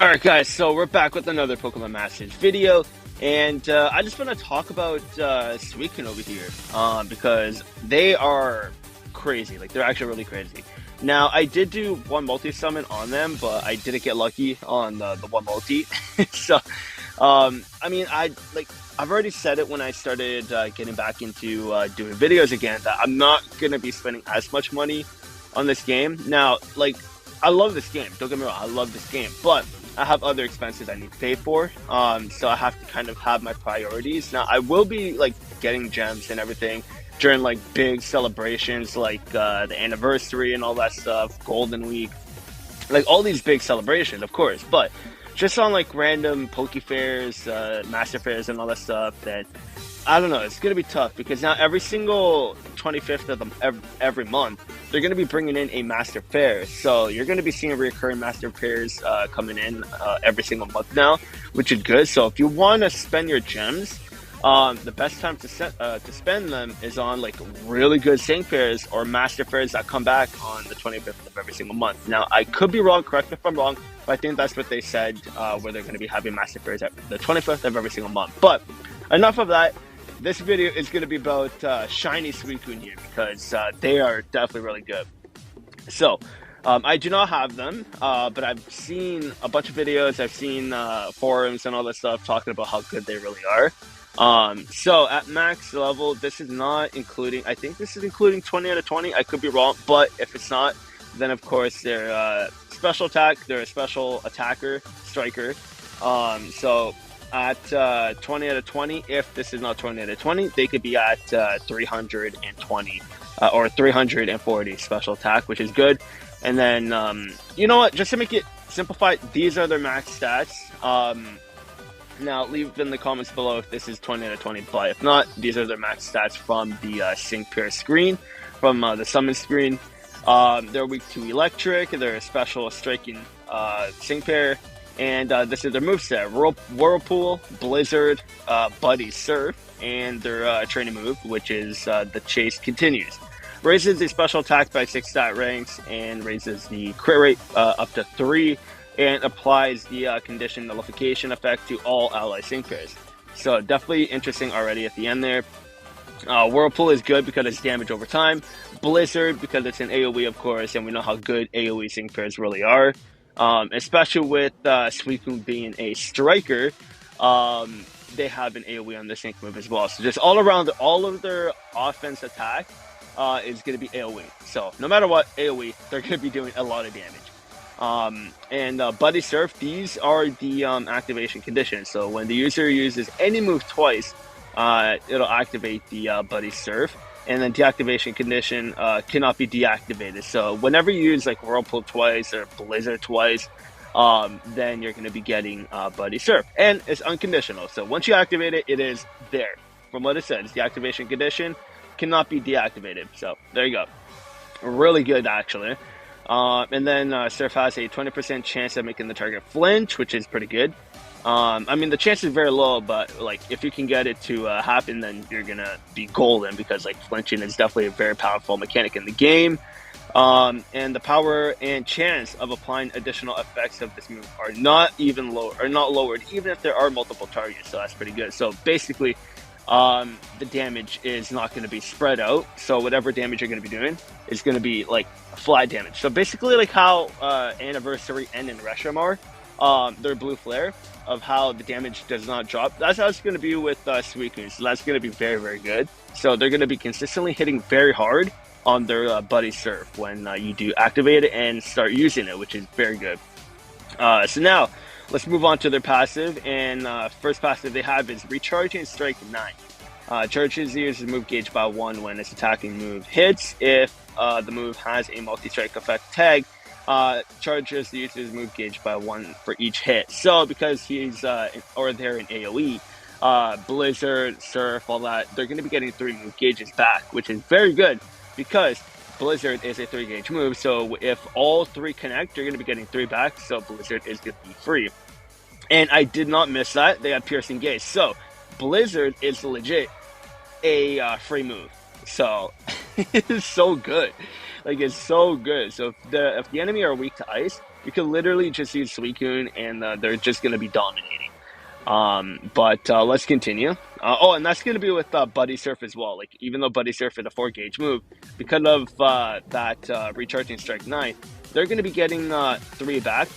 Alright guys, so we're back with another Pokemon Masters video, and I just want to talk about Suicune over here, because they are crazy, like they're actually really crazy. Now, I did do one multi-summon on them, but I didn't get lucky on the one multi, so, I mean, I've already said it when I started getting back into doing videos again, that I'm not going to be spending as much money on this game. Now, like, I love this game, don't get me wrong, I love this game, but I have other expenses I need to pay for, so I have to kind of have my priorities. Now, I will be, like, getting gems and everything during, like, big celebrations, like, the anniversary and all that stuff, Golden Week, like, all these big celebrations, of course, but just on, like, random PokèFairs, Master Fairs and all that stuff, that I don't know, it's going to be tough, because now every single 25th of every month, they're going to be bringing in a Master Fair. So you're going to be seeing recurring Master Fairs coming in every single month now, which is good. So if you want to spend your gems, the best time to spend them is on like really good Sync Fairs or Master Fairs that come back on the 25th of every single month. Now, I could be wrong, correct me if I'm wrong, but I think that's what they said, where they're going to be having Master Fairs at the 25th of every single month. But enough of that. This video is going to be about Shiny Suicune here, because they are definitely really good. So, I do not have them, but I've seen a bunch of videos, I've seen forums and all that stuff talking about how good they really are. So, at max level, this is not including, I think this is including 20 out of 20, I could be wrong, but if it's not, then of course they're special attack, they're a special attacker, striker. So, at 20 out of 20, if this is not 20 out of 20, they could be at 320 or 340 special attack, which is good. And then, you know what, just to make it simplified, these are their max stats. Now, leave in the comments below if this is 20 out of 20, but if not, these are their max stats from the Sync Pair screen, from the summon screen. They're weak to electric, they're a special striking Sync Pair. And this is their moveset: Whirlpool, Blizzard, Buddy Surf, and their training move, which is the Chase Continues. Raises the special attack by 6 stat ranks, and raises the crit rate up to 3, and applies the condition nullification effect to all ally Sync Pairs. So definitely interesting already at the end there. Whirlpool is good because it's damage over time. Blizzard because it's an AoE, of course, and we know how good AoE Sync Pairs really are. Especially with Suicune being a striker, they have an AoE on the sync move as well. So just all around, all of their offense attack is going to be AoE. So no matter what, AoE, they're going to be doing a lot of damage. And Buddy Surf, these are the activation conditions. So when the user uses any move twice, it'll activate the Buddy Surf. And then deactivation condition cannot be deactivated. So whenever you use like Whirlpool twice or Blizzard twice, then you're going to be getting Buddy Surf. And it's unconditional. So once you activate it, it is there. From what it says, the activation condition cannot be deactivated. So there you go. Really good, actually. And then Surf has a 20% chance of making the target flinch, which is pretty good. I mean, the chance is very low, but like if you can get it to happen, then you're gonna be golden, because like flinching is definitely a very powerful mechanic in the game. And the power and chance of applying additional effects of this move are not lowered, even if there are multiple targets. So that's pretty good. So basically, the damage is not going to be spread out. So whatever damage you're going to be doing is going to be like flat damage. So basically, like how Anniversary and Reshiram are, their blue flare, of how the damage does not drop. That's how it's going to be with Suicune. So that's going to be very, very good. So they're going to be consistently hitting very hard on their Buddy Surf when you do activate it and start using it, which is very good. So now, let's move on to their passive. And first passive they have is Recharging Strike 9. Charges the user's move gauge by 1 when its attacking move hits. If the move has a multi-strike effect tag, charges the user's move gauge by 1 for each hit. So because he's or they're in AoE, Blizzard, Surf, all that, they're going to be getting 3 move gauges back, which is very good, because Blizzard is a 3 gauge move. So if all 3 connect, you're going to be getting 3 back. So Blizzard is going to be free. And I did not miss that. They have Piercing Gaze. So Blizzard is legit a free move. So it is so good. Like, it's so good. So if the enemy are weak to ice, you can literally just use Suicune and they're just going to be dominating. But let's continue. Oh, and that's going to be with Buddy Surf as well. Like, even though Buddy Surf is a 4-gauge move, because of that Recharging Strike 9, they're going to be getting 3 back.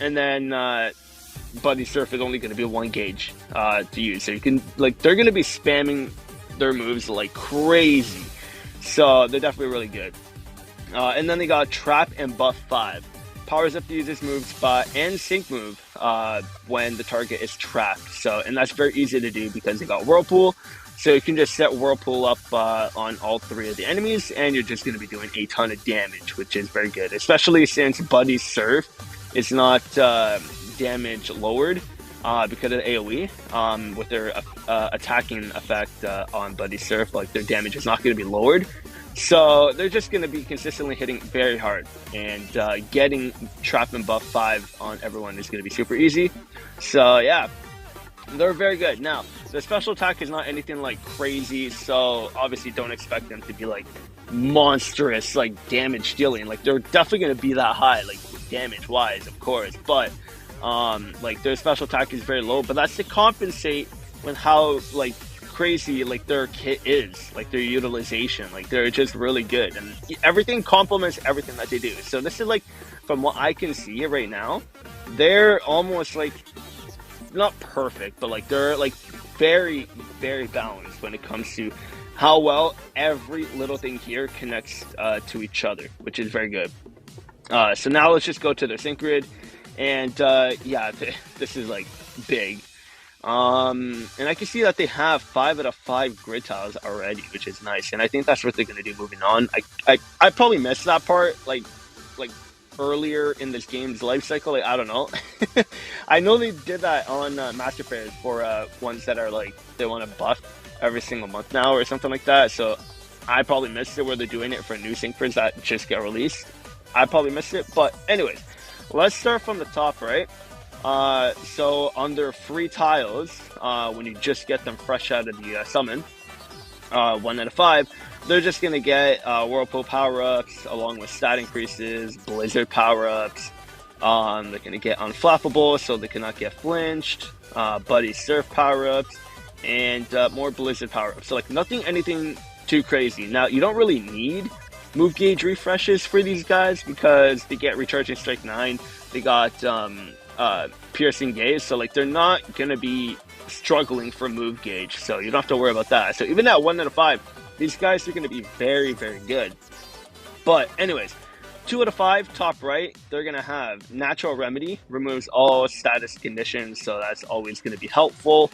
And then Buddy Surf is only going to be 1 gauge to use. So you can, like, they're going to be spamming their moves like crazy. So they're definitely really good. And then they got Trap and Buff 5. Powers up the user's move spot and sync move when the target is trapped. So, and that's very easy to do because they got Whirlpool. So you can just set Whirlpool up on all 3 of the enemies, and you're just going to be doing a ton of damage, which is very good. Especially since Buddy Surf is not damage lowered because of AoE. With their attacking effect on Buddy Surf, like, their damage is not going to be lowered. So they're just going to be consistently hitting very hard, and getting Trap and Buff 5 on everyone is going to be super easy. So yeah, they're very good. Now, the special attack is not anything like crazy, so obviously don't expect them to be like monstrous, like damage dealing. Like, they're definitely going to be that high, like damage wise, of course, but like, their special attack is very low, but that's to compensate with how like crazy like their kit is, like their utilization. Like, they're just really good, and everything complements everything that they do. So this is, like, from what I can see right now, they're almost like not perfect, but like they're like very, very balanced when it comes to how well every little thing here connects to each other, which is very good. So now let's just go to their sync grid, and yeah, this is like big. And I can see that they have 5 out of 5 grid tiles already, which is nice, and I think that's what they're gonna do moving on. I probably missed that part, like earlier in this game's life cycle. Like, I don't know. I know they did that on Master Fairs for ones that are like they want to buff every single month now or something like that. So I probably missed it where they're doing it for new sync grids that just get released. I probably missed it, but anyways, let's start from the top, right? So under free tiles, when you just get them fresh out of the summon, 1 out of 5, they're just going to get Whirlpool power-ups along with stat increases, Blizzard power-ups. They're going to get Unflappable so they cannot get flinched, Buddy Surf power-ups, and more Blizzard power-ups. So, like, anything too crazy. Now, you don't really need move gauge refreshes for these guys because they get Recharging Strike 9, they got Piercing Gaze, so like they're not going to be struggling for move gauge, so you don't have to worry about that. So even at 1 out of 5, these guys are going to be very, very good. But anyways, 2 out of 5, top right, they're going to have Natural Remedy, removes all status conditions, so that's always going to be helpful.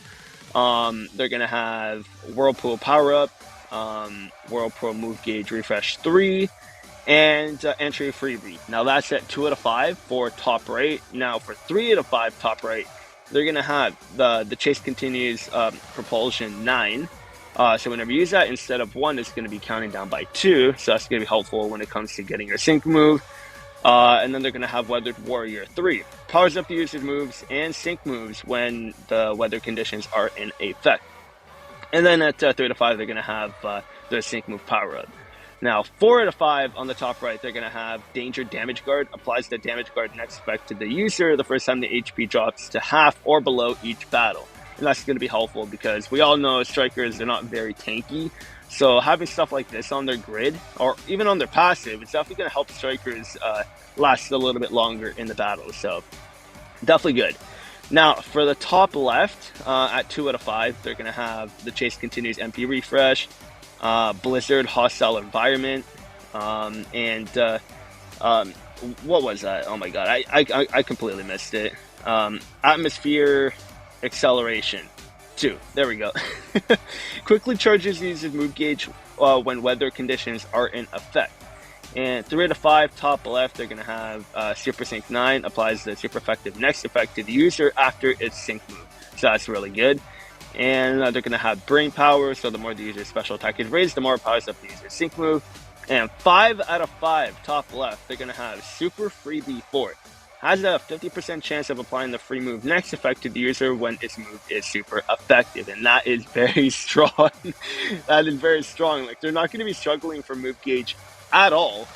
They're going to have Whirlpool Power Up, Whirlpool Move Gauge Refresh 3, and Entry Freebie. Now that's at 2 out of 5 for top right. Now for 3 out of 5 top right, they're going to have the Chase Continues Propulsion 9. So whenever you use that, instead of 1, it's going to be counting down by 2. So that's going to be helpful when it comes to getting your sync move. And then they're going to have Weathered Warrior 3. Powers up the user's moves and sync moves when the weather conditions are in effect. And then at 3 out of 5, they're going to have their sync move power up. Now, 4 out of 5 on the top right, they're going to have Danger Damage Guard. Applies the damage guard next effect to the user the first time the HP drops to half or below each battle. And that's going to be helpful because we all know strikers are not very tanky. So having stuff like this on their grid, or even on their passive, it's definitely going to help strikers last a little bit longer in the battle. So definitely good. Now, for the top left, at 2 out of 5, they're going to have the Chase Continues MP Refresh, Blizzard Hostile Environment, and what was that? Oh my god, I completely missed it. Atmosphere Acceleration 2. There we go. Quickly charges the user's move gauge when weather conditions are in effect. And 3 out of 5, top left, they're going to have Super Sync 9, applies the super effective next effect to the user after its sync move. So that's really good. And they're going to have Brain Power, so the more the user's special attack is raised, the more it powers up the user's sync move. And 5 out of 5, top left, they're going to have Super Freebie 4. Has a 50% chance of applying the free move next effect to the user when its move is super effective. And that is very strong. That is very strong. Like, they're not going to be struggling for move gauge at all.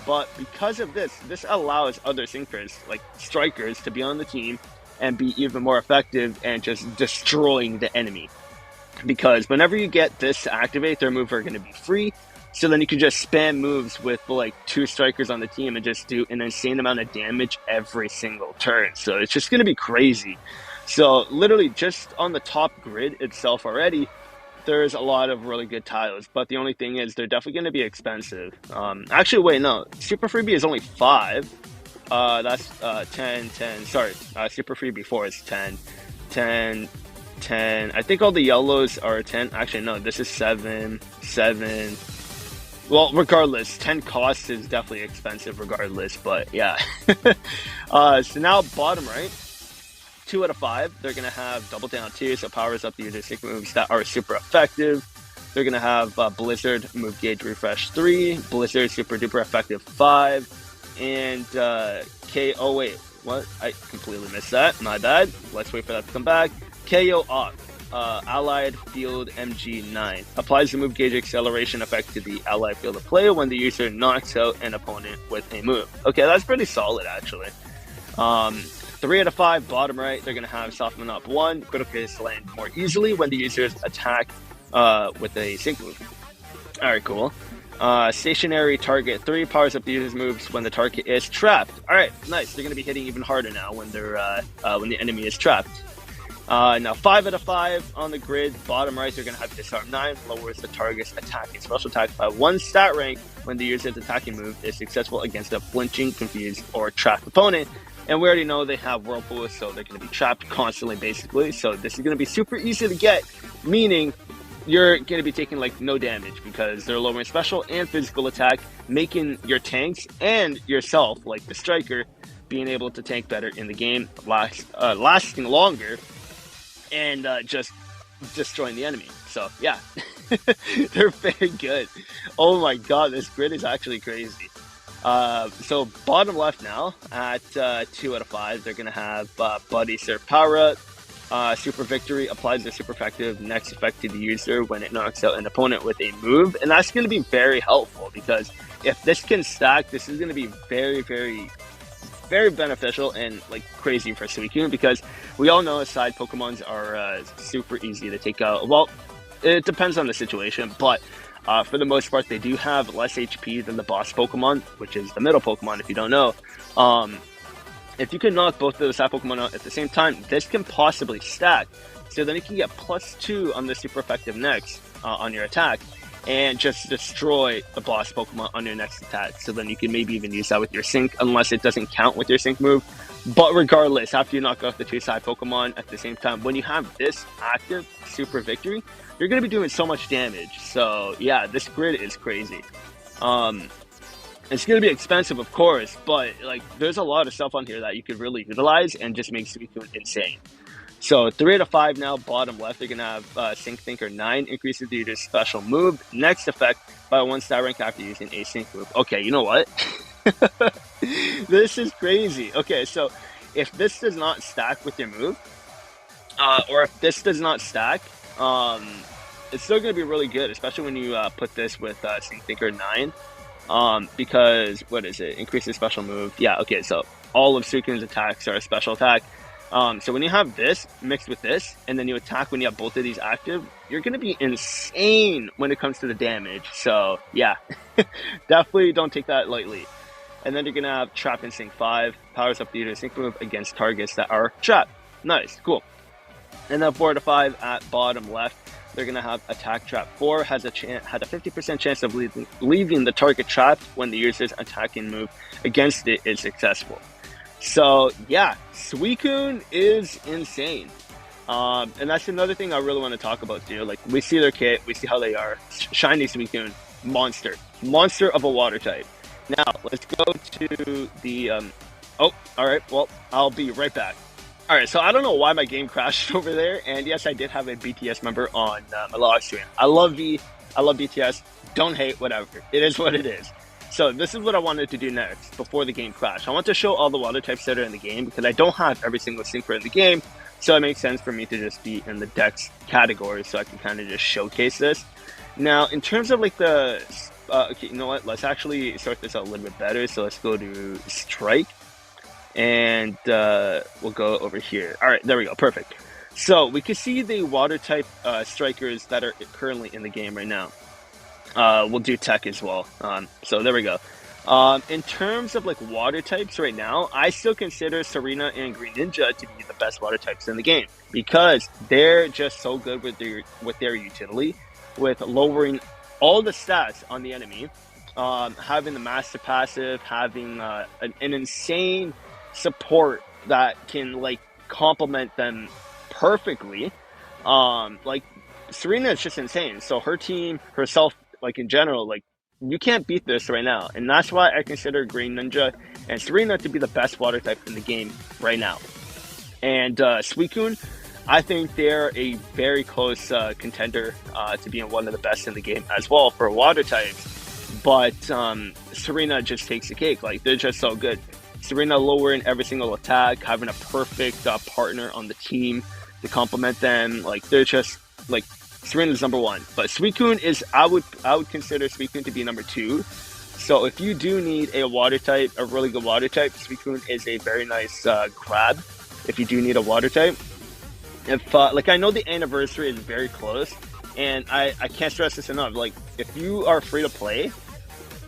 but because of this, this allows other sinkers, like strikers, to be on the team and be even more effective and just destroying the enemy. Because whenever you get this to activate, their moves are going to be free. So then you can just spam moves with like 2 strikers on the team and just do an insane amount of damage every single turn. So it's just going to be crazy. So literally just on the top grid itself already, there's a lot of really good tiles. But the only thing is they're definitely going to be expensive. Actually, wait, no. Super Freebie is only 5. That's 10, 10. Sorry, Super Freebie 4 is 10, 10, 10. I think all the yellows are 10. Actually, no, this is 7, 7. Well, regardless, 10 costs is definitely expensive regardless, but yeah. So now bottom right, 2 out of 5, they're going to have Double Down 2, so powers up the user's sync moves that are super effective. They're going to have Blizzard, Move Gauge Refresh 3, Blizzard, Super Duper Effective 5, and oh wait, what? I completely missed that, my bad. Let's wait for that to come back. KO Off. Allied Field MG9 applies the move gauge acceleration effect to the allied field of play when the user knocks out an opponent with a move. Okay, that's pretty solid actually. 3 out of 5, bottom right, they're going to have Soften Up 1, critical hits land more easily when the users attack with a sync move. Alright, cool. Stationary Target 3 powers up the user's moves when the target is trapped. Alright, nice. They're going to be hitting even harder now when they're when the enemy is trapped. Now 5 out of 5 on the grid, bottom right, they're going to have Disarm 9, lowers the target's attacking special attack by 1 stat rank when the user's attacking move is successful against a flinching, confused, or trapped opponent. And we already know they have Whirlpool, so they're going to be trapped constantly, basically. So this is going to be super easy to get, meaning you're going to be taking like no damage because they're lowering special and physical attack, making your tanks and yourself, like the striker, being able to tank better in the game, lasting longer, and just destroying the enemy. So yeah, they're very good. Oh my god, this grid is actually crazy. So bottom left now at 2 out of 5, they're gonna have Buddy Surf Power Up. Super Victory applies the super effective next effect to the user when it knocks out an opponent with a move, and that's going to be very helpful because if this can stack, this is going to be very, very, very beneficial and like crazy for Suicune because we all know side Pokemons are super easy to take out. Well, it depends on the situation, but for the most part, they do have less HP than the boss Pokemon, which is the middle Pokemon if you don't know. If you can knock both of the side Pokemon out at the same time, this can possibly stack. So then you can get +2 on the super effective next on your attack and just destroy the boss Pokemon on your next attack. So then you can maybe even use that with your sync unless it doesn't count with your sync move. But regardless, after you knock off the 2 side Pokemon at the same time, when you have this active Super Victory, you're going to be doing so much damage. So yeah, this grid is crazy. It's going to be expensive, of course, but like there's a lot of stuff on here that you could really utilize and just make Suicune insane. So 3 out of 5 now, bottom left, they're going to have Sync Thinker 9, increases the user's special move, next effect by 1 star rank after using a sync move. Okay, you know what? This is crazy. Okay, so if this does not stack with your move, or if this does not stack, it's still going to be really good, especially when you put this with Sync Thinker 9. Because, what is it? Increases special move. Yeah, okay, so all of Suicune's attacks are a special attack. So when you have this mixed with this, and then you attack when you have both of these active, you're going to be insane when it comes to the damage. So, yeah, definitely don't take that lightly. And then you're going to have Trap and Sync 5, powers up the user's sync move against targets that are trapped. Nice, cool. And then 4 out of 5 at bottom left, they're going to have Attack Trap 4, had a 50% chance of leaving the target trapped when the user's attacking move against it is successful. So yeah, Suicune is insane. And that's another thing I really want to talk about too. Like, we see their kit, we see how they are. Shiny Suicune, monster of a water type. Now, let's go to the, oh, alright, well, I'll be right back. Alright, so I don't know why my game crashed over there, and yes, I did have a BTS member on my live stream. I love BTS, don't hate, whatever. It is what it is. So this is what I wanted to do next, before the game crashed. I want to show all the water types that are in the game, because I don't have every single synchro in the game, so it makes sense for me to just be in the Dex category, so I can kind of just showcase this. Now, in terms of like the Okay, you know what? Let's actually start this out a little bit better. So let's go to strike, and we'll go over here. All right, there we go. Perfect. So we can see the water type strikers that are currently in the game right now. We'll do tech as well. So there we go. In terms of like water types right now, I still consider Serena and Green Ninja to be the best water types in the game because they're just so good with their utility, with lowering all the stats on the enemy, having the master passive, having an insane support that can like complement them perfectly. Like Serena is just insane. So her team, herself, like in general, like you can't beat this right now, and that's why I consider Green Ninja and Serena to be the best water type in the game right now. And Suicune, I think they're a very close contender to being one of the best in the game as well for water types. But Serena just takes the cake. Like they're just so good. Serena lowering every single attack, having a perfect partner on the team to complement them. Like they're just like Serena's number one, but Suicune is I would consider Suicune to be number two. So if you do need a water type, a really good water type, Suicune is a very nice grab. If you do need a water type, if like I know the anniversary is very close, and I can't stress this enough. Like if you are free to play,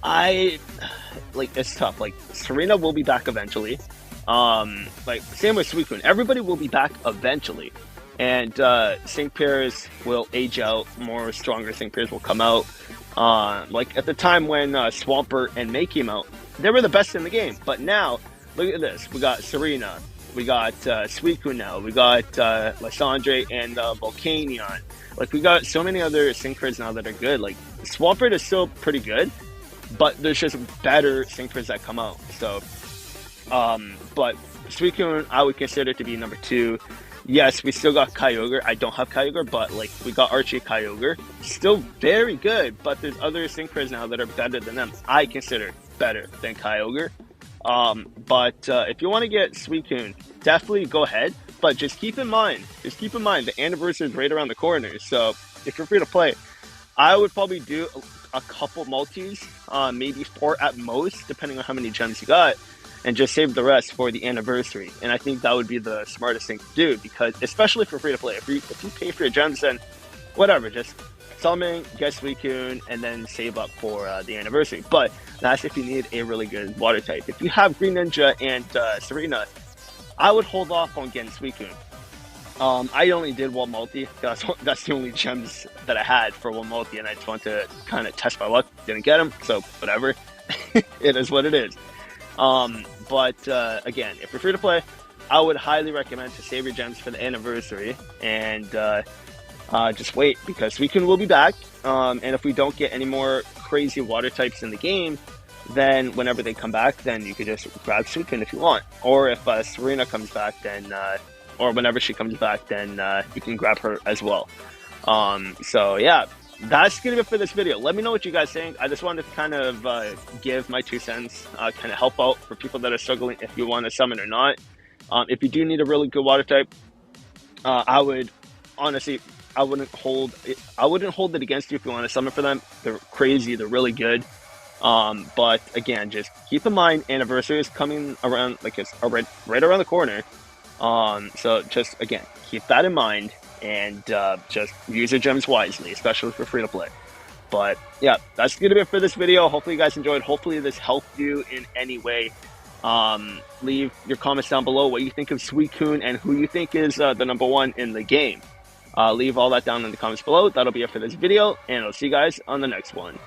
it's tough. Like Serena will be back eventually. Like same with Suicune, everybody will be back eventually. And sync pairs will age out, more stronger sync pairs will come out. Like at the time when Swampert and May came out, they were the best in the game. But now, look at this. We got Serena, we got Suicune now, we got Lysandre and Volcanion. Like we got so many other sync pairs now that are good. Like Swampert is still pretty good, but there's just better sync pairs that come out. So, but Suicune I would consider to be number two. Yes, we still got Kyogre. I don't have Kyogre, but like we got Archie Kyogre. Still very good, but there's other sync pairs now that are better than them. I consider better than Kyogre. But if you want to get Suicune, definitely go ahead. But just keep in mind the anniversary is right around the corner. So if you're free to play, I would probably do a couple multis, maybe 4 at most, depending on how many gems you got, and just save the rest for the anniversary. And I think that would be the smartest thing to do, because especially for free to play, if you pay for your gems, then whatever, just summon, get Suicune, and then save up for the anniversary. But that's if you need a really good water type. If you have Green Ninja and Serena, I would hold off on getting Suicune. I only did one multi. That's the only gems that I had for one multi, and I just wanted to kind of test my luck. Didn't get them, so whatever. It is what it is. But again, if you're free to play, I would highly recommend to save your gems for the anniversary and just wait, because Suicune will be back. And if we don't get any more crazy water types in the game, then whenever they come back, then you could just grab Suicune if you want. Or if Serena comes back, then or whenever she comes back, then you can grab her as well. So yeah, that's gonna be it for this video. Let me know what you guys think. I just wanted to kind of give my 2 cents, kind of help out for people that are struggling if you want to summon or not. If you do need a really good water type, I would honestly, I wouldn't hold it against you if you want to summon for them. They're crazy, they're really good. But again, just keep in mind anniversary is coming around, like it's right around the corner. So just again, keep that in mind. And just use your gems wisely, especially for free to play. But yeah, that's gonna be it for this video. Hopefully you guys enjoyed. Hopefully this helped you in any way. Leave your comments down below what you think of Suicune and who you think is the number one in the game. Leave all that down in the comments below. That'll be it for this video, and I'll see you guys on the next one.